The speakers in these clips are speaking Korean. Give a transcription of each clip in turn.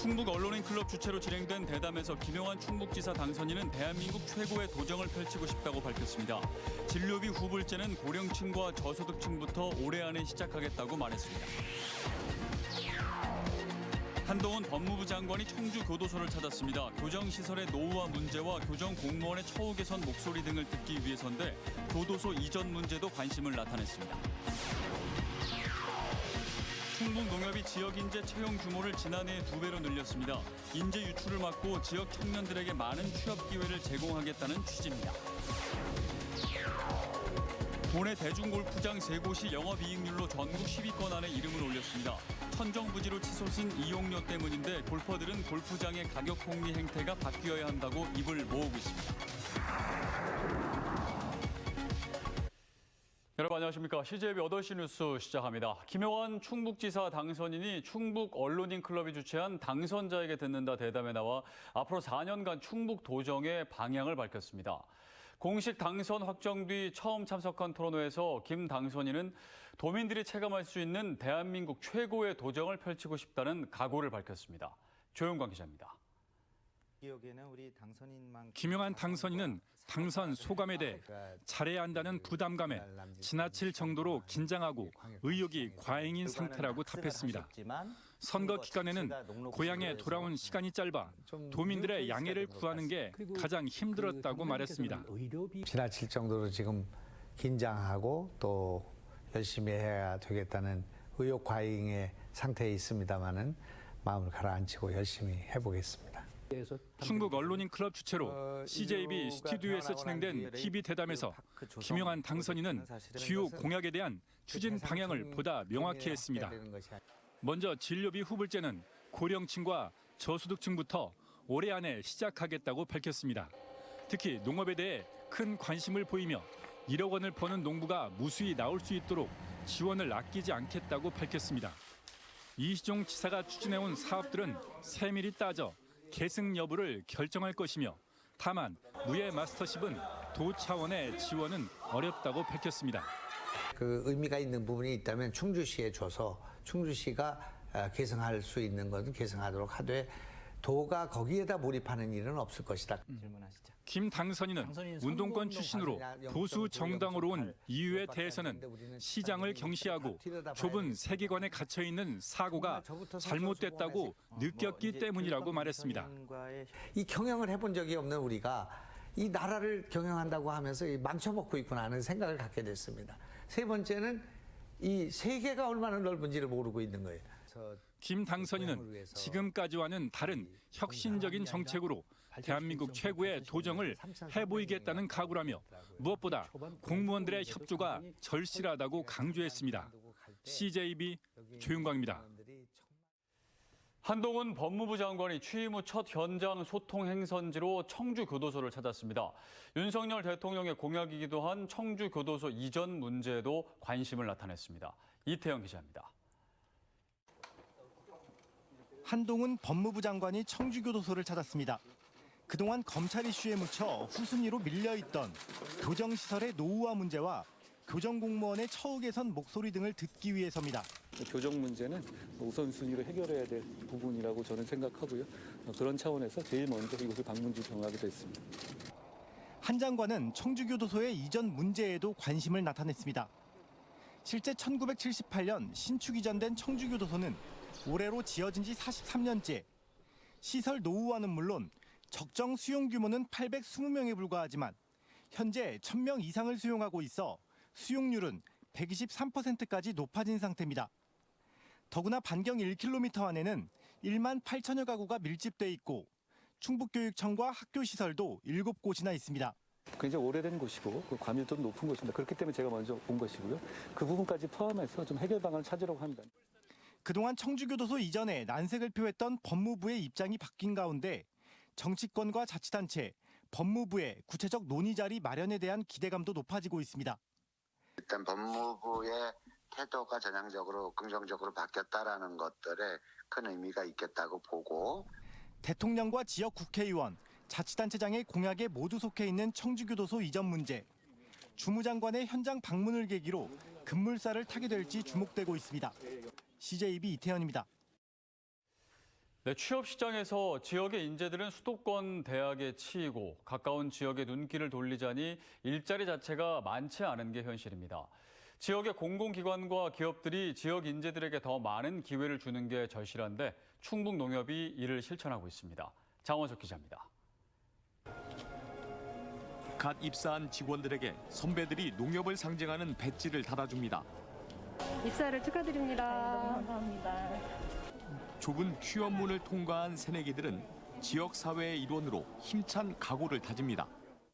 충북 언론인클럽 주최로 진행된 대담에서 김영환 충북지사 당선인은 대한민국 최고의 도정을 펼치고 싶다고 밝혔습니다. 진료비 후불제는 고령층과 저소득층부터 올해 안에 시작하겠다고 말했습니다. 한동훈 법무부 장관이 청주 교도소를 찾았습니다. 교정시설의 노후화 문제와 교정 공무원의 처우 개선 목소리 등을 듣기 위해서인데 교도소 이전 문제도 관심을 나타냈습니다. 충북농협이 지역인재 채용 규모를 지난해에 2배로 늘렸습니다. 인재 유출을 막고 지역 청년들에게 많은 취업 기회를 제공하겠다는 취지입니다. 도내 대중골프장 3곳이 영업이익률로 전국 10위권 안에 이름을 올렸습니다. 천정부지로 치솟은 이용료 때문인데 골퍼들은 골프장의 가격 폭리 행태가 바뀌어야 한다고 입을 모으고 있습니다. 여러분 안녕하십니까. CJB 8시 뉴스 시작합니다. 김영환 충북지사 당선인이 충북 언론인클럽이 주최한 당선자에게 듣는다 대담에 나와 앞으로 4년간 충북 도정의 방향을 밝혔습니다. 공식 당선 확정 뒤 처음 참석한 토론회에서 김 당선인은 도민들이 체감할 수 있는 대한민국 최고의 도정을 펼치고 싶다는 각오를 밝혔습니다. 조영광 기자입니다. 김영환 당선인은 당선 소감에 대해 잘해야 한다는 부담감에 지나칠 정도로 긴장하고 의욕이 과잉인 상태라고 답했습니다. 선거 기간에는 고향에 돌아온 시간이 짧아 도민들의 양해를 구하는 게 가장 힘들었다고 말했습니다. 지나칠 정도로 지금 긴장하고 또 열심히 해야 되겠다는 의욕 과잉의 상태에 있습니다마는 마음을 가라앉히고 열심히 해보겠습니다. 충북 언론인클럽 주최로 CJB 스튜디오에서 진행된 TV 대담에서 김영환 당선인은 주요 공약에 대한 추진 방향을 보다 명확히 했습니다. 먼저 진료비 후불제는 고령층과 저소득층부터 올해 안에 시작하겠다고 밝혔습니다. 특히 농업에 대해 큰 관심을 보이며 1억 원을 버는 농부가 무수히 나올 수 있도록 지원을 아끼지 않겠다고 밝혔습니다. 이시종 지사가 추진해온 사업들은 세밀히 따져 계승 여부를 결정할 것이며 다만 무예 마스터십은 도 차원의 지원은 어렵다고 밝혔습니다. 그 의미가 있는 부분이 있다면 충주시에 줘서 충주시가 계승할 수 있는 것은 계승하도록 하되 도가 거기에다 몰입하는 일은 없을 것이다. 질문하시죠. 김 당선인은 운동권 출신으로 보수 정당으로 온 이유에 대해서는 시장을 경시하고 좁은 세계관에 갇혀 있는 사고가 잘못됐다고 느꼈기 때문이라고 말했습니다. 이 경영을 해본 적이 없는 우리가 이 나라를 경영한다고 하면서 망쳐먹고 있구나 하는 생각을 갖게 됐습니다. 세 번째는 이 세계가 얼마나 넓은지를 모르고 있는 거예요. 김 당선인은 지금까지와는 다른 혁신적인 정책으로 대한민국 최고의 도정을 해보이겠다는 각오라며 무엇보다 공무원들의 협조가 절실하다고 강조했습니다. CJB 조윤광입니다. 한동훈 법무부 장관이 취임 후 첫 현장 소통 행선지로 청주교도소를 찾았습니다. 윤석열 대통령의 공약이기도 한 청주교도소 이전 문제에도 관심을 나타냈습니다. 이태영 기자입니다. 한동훈 법무부 장관이 청주교도소를 찾았습니다. 그동안 검찰 이슈에 묻혀 후순위로 밀려있던 교정시설의 노후화 문제와 교정공무원의 처우 개선 목소리 등을 듣기 위해서입니다. 교정 문제는 우선순위로 해결해야 될 부분이라고 저는 생각하고요. 그런 차원에서 제일 먼저 이곳을 방문지 정하게 됐습니다. 한 장관은 청주교도소의 이전 문제에도 관심을 나타냈습니다. 실제 1978년 신축 이전된 청주교도소는 올해로 지어진 지 43년째. 시설 노후화는 물론 적정 수용 규모는 820명에 불과하지만 현재 1000명 이상을 수용하고 있어 수용률은 123%까지 높아진 상태입니다. 더구나 반경 1km 안에는 1만 8천여 가구가 밀집돼 있고 충북교육청과 학교시설도 7곳이나 있습니다. 굉장히 오래된 곳이고 과밀도도 높은 곳입니다. 그렇기 때문에 제가 먼저 온 것이고요. 그 부분까지 포함해서 좀 해결 방안을 찾으려고 합니다. 그동안 청주교도소 이전에 난색을 표했던 법무부의 입장이 바뀐 가운데 정치권과 자치단체, 법무부의 구체적 논의 자리 마련에 대한 기대감도 높아지고 있습니다. 일단 법무부의 태도가 전향적으로 긍정적으로 바뀌었다라는 것들에 큰 의미가 있겠다고 보고 대통령과 지역 국회의원, 자치단체장의 공약에 모두 속해 있는 청주교도소 이전 문제. 주무장관의 현장 방문을 계기로 급물살을 타게 될지 주목되고 있습니다. CJB 이태현입니다. 네, 취업 시장에서 지역의 인재들은 수도권 대학에 치이고 가까운 지역에 눈길을 돌리자니 일자리 자체가 많지 않은 게 현실입니다. 지역의 공공기관과 기업들이 지역 인재들에게 더 많은 기회를 주는 게 절실한데 충북농협이 이를 실천하고 있습니다. 장원석 기자입니다. 갓 입사한 직원들에게 선배들이 농협을 상징하는 배지를 달아줍니다. 입사를 축하드립니다. 감사합니다. 좁은 취업문을 통과한 새내기들은 지역사회의 일원으로 힘찬 각오를 다집니다.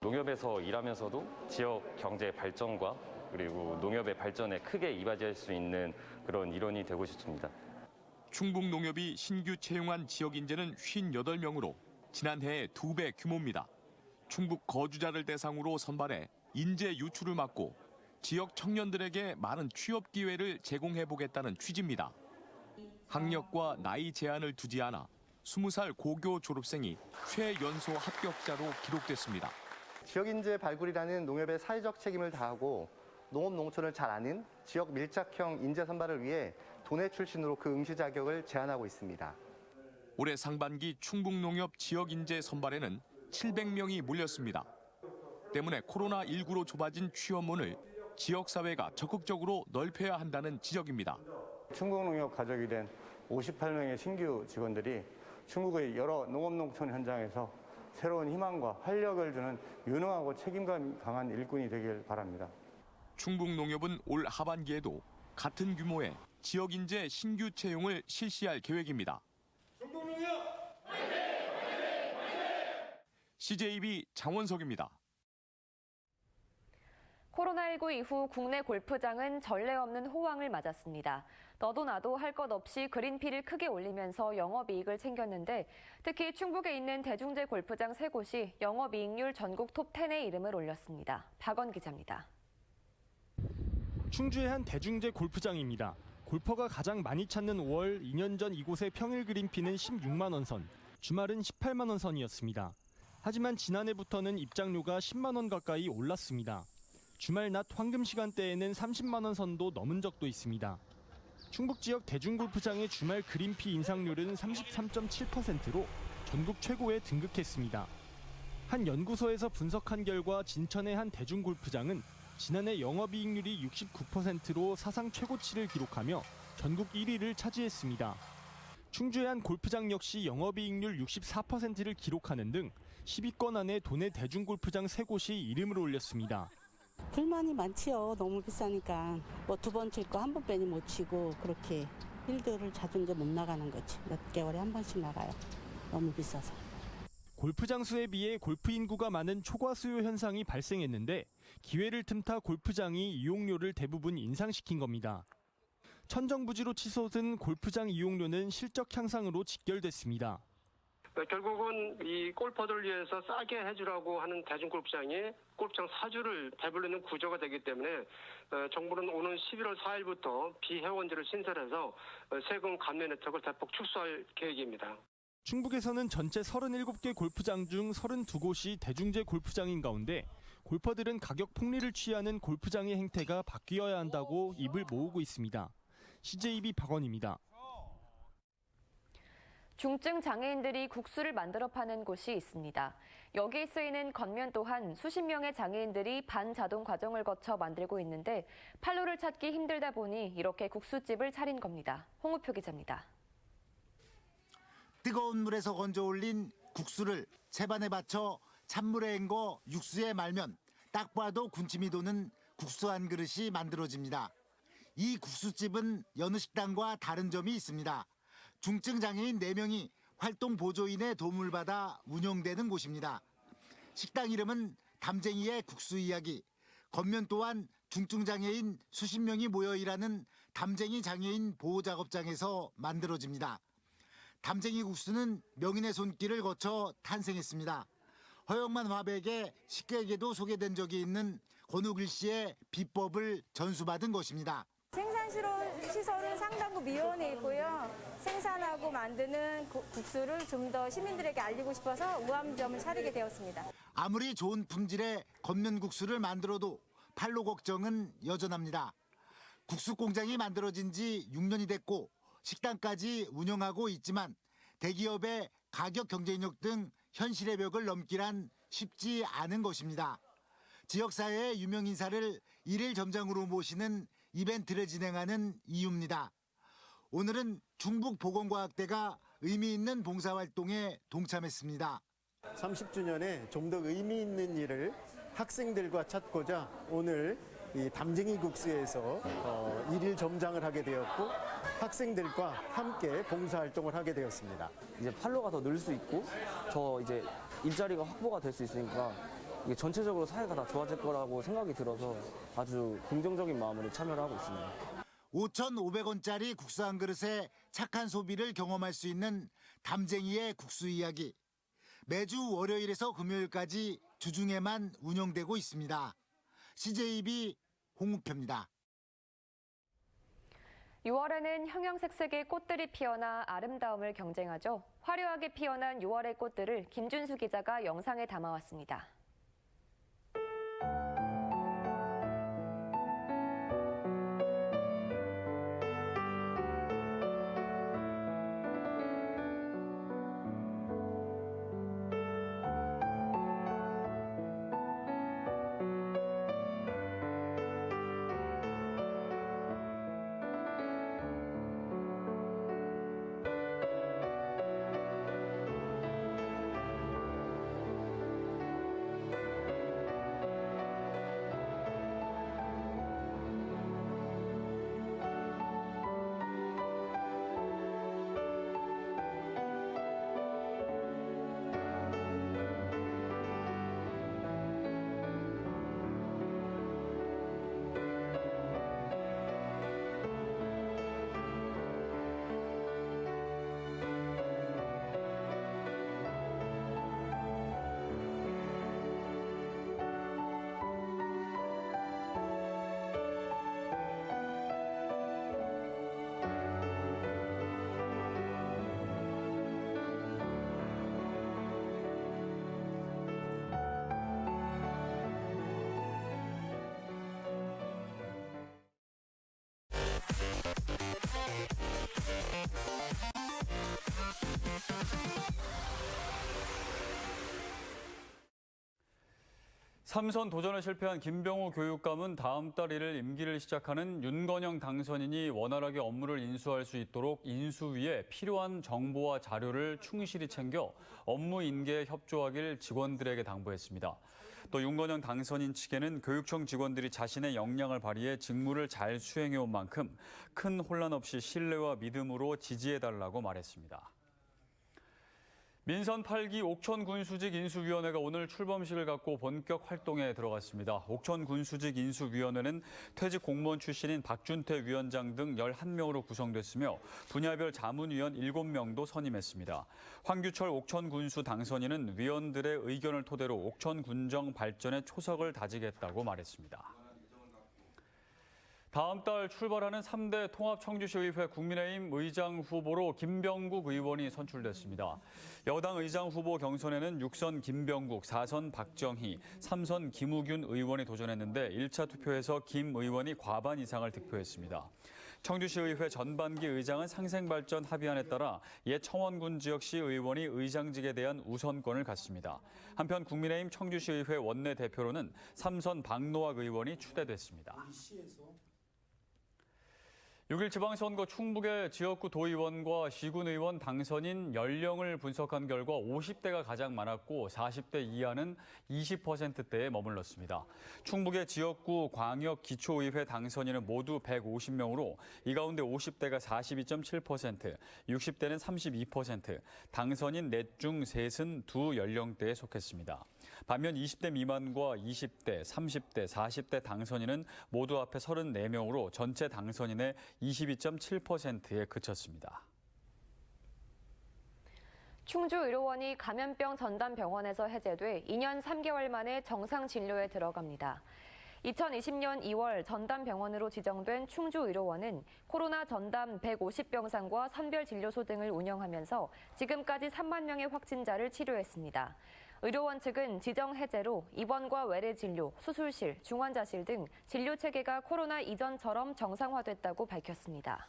농협에서 일하면서도 지역 경제 발전과 그리고 농협의 발전에 크게 이바지할 수 있는 그런 일원이 되고 싶습니다. 충북농협이 신규 채용한 지역 인재는 58명으로 지난해의 2배 규모입니다. 충북 거주자를 대상으로 선발해 인재 유출을 막고 지역 청년들에게 많은 취업 기회를 제공해 보겠다는 취지입니다. 학력과 나이 제한을 두지 않아 20살 고교 졸업생이 최연소 합격자로 기록됐습니다. 지역 인재 발굴이라는 농협의 사회적 책임을 다하고 농업 농촌을 잘 아는 지역 밀착형 인재 선발을 위해 도내 출신으로 그 응시 자격을 제한하고 있습니다. 올해 상반기 충북농협 지역 인재 선발에는 700명이 몰렸습니다. 때문에 코로나19로 좁아진 취업문을 지역사회가 적극적으로 넓혀야 한다는 지적입니다. 충북농협 가족이 된 58명의 신규 직원들이 충북의 여러 농업농촌 현장에서 새로운 희망과 활력을 주는 유능하고 책임감 강한 일꾼이 되길 바랍니다. 충북농협은 올 하반기에도 같은 규모의 지역인재 신규 채용을 실시할 계획입니다. CJB 장원석입니다. 코로나19 이후 국내 골프장은 전례 없는 호황을 맞았습니다. 너도 나도 할 것 없이 그린피를 크게 올리면서 영업이익을 챙겼는데 특히 충북에 있는 대중제 골프장 3곳이 영업이익률 전국 톱10에 이름을 올렸습니다. 박원 기자입니다. 충주의 한 대중제 골프장입니다. 골퍼가 가장 많이 찾는 5월 2년 전 이곳의 평일 그린피는 16만 원 선, 주말은 18만 원 선이었습니다. 하지만 지난해부터는 입장료가 10만 원 가까이 올랐습니다. 주말 낮 황금 시간대에는 30만 원 선도 넘은 적도 있습니다. 충북 지역 대중골프장의 주말 그린피 인상률은 33.7%로 전국 최고에 등극했습니다. 한 연구소에서 분석한 결과 진천의 한 대중골프장은 지난해 영업이익률이 69%로 사상 최고치를 기록하며 전국 1위를 차지했습니다. 충주의 한 골프장 역시 영업이익률 64%를 기록하는 등 10위권 안에 도내 대중골프장 3곳이 이름을 올렸습니다. 불만이 많지요. 너무 비싸니까. 뭐 2번 칠 거 1번 빼니 못 치고 그렇게 필드를 자주 이제 못 나가는 거지. 몇 개월에 한 번씩 나가요. 너무 비싸서. 골프장 수에 비해 골프 인구가 많은 초과 수요 현상이 발생했는데 기회를 틈타 골프장이 이용료를 대부분 인상시킨 겁니다. 천정부지로 치솟은 골프장 이용료는 실적 향상으로 직결됐습니다. 결국은 이 골퍼들을 위해서 싸게 해주라고 하는 대중골프장이 골프장 사주를 배불리는 구조가 되기 때문에 정부는 오는 11월 4일부터 비회원제를 신설해서 세금 감면 혜택을 대폭 축소할 계획입니다. 충북에서는 전체 37개 골프장 중 32곳이 대중제 골프장인 가운데 골퍼들은 가격 폭리를 취하는 골프장의 행태가 바뀌어야 한다고 입을 모으고 있습니다. CJB 박원입니다. 중증 장애인들이 국수를 만들어 파는 곳이 있습니다. 여기에 쓰이는 겉면 또한 수십 명의 장애인들이 반자동 과정을 거쳐 만들고 있는데 판로를 찾기 힘들다 보니 이렇게 국수집을 차린 겁니다. 홍우표 기자입니다. 뜨거운 물에서 건져 올린 국수를 채반에 받쳐 찬물에 헹궈 육수에 말면 딱 봐도 군침이 도는 국수 한 그릇이 만들어집니다. 이 국수집은 여느 식당과 다른 점이 있습니다. 중증 장애인 4명이 활동 보조인의 도움을 받아 운영되는 곳입니다. 식당 이름은 담쟁이의 국수 이야기. 겉면 또한 중증 장애인 수십 명이 모여 일하는 담쟁이 장애인 보호작업장에서 만들어집니다. 담쟁이 국수는 명인의 손길을 거쳐 탄생했습니다. 허영만 화백의 식객에게도 소개된 적이 있는 권우길 씨의 비법을 전수받은 것입니다. 생산시설은 상당부 미원에 있고요. 생산하고 만드는 국수를 좀 더 시민들에게 알리고 싶어서 우암점을 차리게 되었습니다. 아무리 좋은 품질의 겉면 국수를 만들어도 판로 걱정은 여전합니다. 국수 공장이 만들어진 지 6년이 됐고 식당까지 운영하고 있지만 대기업의 가격 경쟁력 등 현실의 벽을 넘기란 쉽지 않은 것입니다. 지역사회의 유명 인사를 일일 점장으로 모시는 이벤트를 진행하는 이유입니다. 오늘은 충북보건과학대가 의미 있는 봉사활동에 동참했습니다. 30주년에 좀 더 의미 있는 일을 학생들과 찾고자 오늘 이 담쟁이 국수에서 일일 점장을 하게 되었고 학생들과 함께 봉사활동을 하게 되었습니다. 이제 팔로가 더 늘 수 있고 더 이제 일자리가 확보가 될 수 있으니까 이게 전체적으로 사회가 다 좋아질 거라고 생각이 들어서 아주 긍정적인 마음으로 참여를 하고 있습니다. 5,500원짜리 국수 한 그릇에 착한 소비를 경험할 수 있는 담쟁이의 국수 이야기. 매주 월요일에서 금요일까지 주중에만 운영되고 있습니다. CJB 홍우표입니다. 6월에는 형형색색의 꽃들이 피어나 아름다움을 경쟁하죠. 화려하게 피어난 6월의 꽃들을 김준수 기자가 영상에 담아왔습니다. 삼선 도전에 실패한 김병우 교육감은 다음 달 1일 임기를 시작하는 윤건영 당선인이 원활하게 업무를 인수할 수 있도록 인수위에 필요한 정보와 자료를 충실히 챙겨 업무 인계에 협조하길 직원들에게 당부했습니다. 또 윤건영 당선인 측에는 교육청 직원들이 자신의 역량을 발휘해 직무를 잘 수행해온 만큼 큰 혼란 없이 신뢰와 믿음으로 지지해달라고 말했습니다. 민선 8기 옥천군수직 인수위원회가 오늘 출범식을 갖고 본격 활동에 들어갔습니다. 옥천군수직 인수위원회는 퇴직 공무원 출신인 박준태 위원장 등 11명으로 구성됐으며 분야별 자문위원 7명도 선임했습니다. 황규철 옥천군수 당선인은 위원들의 의견을 토대로 옥천군정 발전에 초석을 다지겠다고 말했습니다. 다음 달 출발하는 3대 통합청주시의회 국민의힘 의장 후보로 김병국 의원이 선출됐습니다. 여당 의장 후보 경선에는 6선 김병국, 4선 박정희, 3선 김우균 의원이 도전했는데 1차 투표에서 김 의원이 과반 이상을 득표했습니다. 청주시의회 전반기 의장은 상생발전 합의안에 따라 옛 청원군 지역시 의원이 의장직에 대한 우선권을 갖습니다. 한편 국민의힘 청주시의회 원내대표로는 3선 박노학 의원이 추대됐습니다. 6일 지방선거 충북의 지역구 도의원과 시군 의원 당선인 연령을 분석한 결과 50대가 가장 많았고 40대 이하는 20%대에 머물렀습니다. 충북의 지역구 광역 기초의회 당선인은 모두 150명으로 이 가운데 50대가 42.7%, 60대는 32%, 당선인 넷 중 셋은 두 연령대에 속했습니다. 반면 20대 미만과 20대, 30대, 40대 당선인은 모두 합해 34명으로 전체 당선인의 22.7%에 그쳤습니다. 충주의료원이 감염병 전담병원에서 해제돼 2년 3개월 만에 정상 진료에 들어갑니다. 2020년 2월 전담병원으로 지정된 충주의료원은 코로나 전담 150병상과 선별진료소 등을 운영하면서 지금까지 3만 명의 확진자를 치료했습니다. 의료원 측은 지정 해제로 입원과 외래 진료, 수술실, 중환자실 등 진료 체계가 코로나 이전처럼 정상화됐다고 밝혔습니다.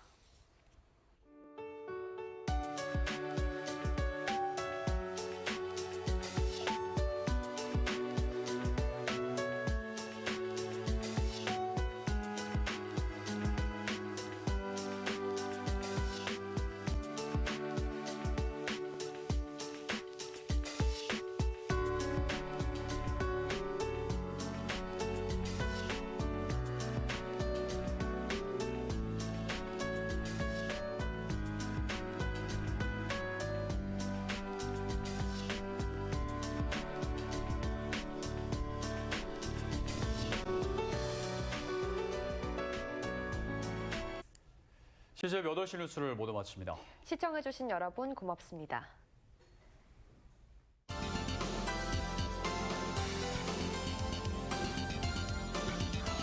이제 8시 뉴스를 모두 마칩니다. 시청해주신 여러분 고맙습니다.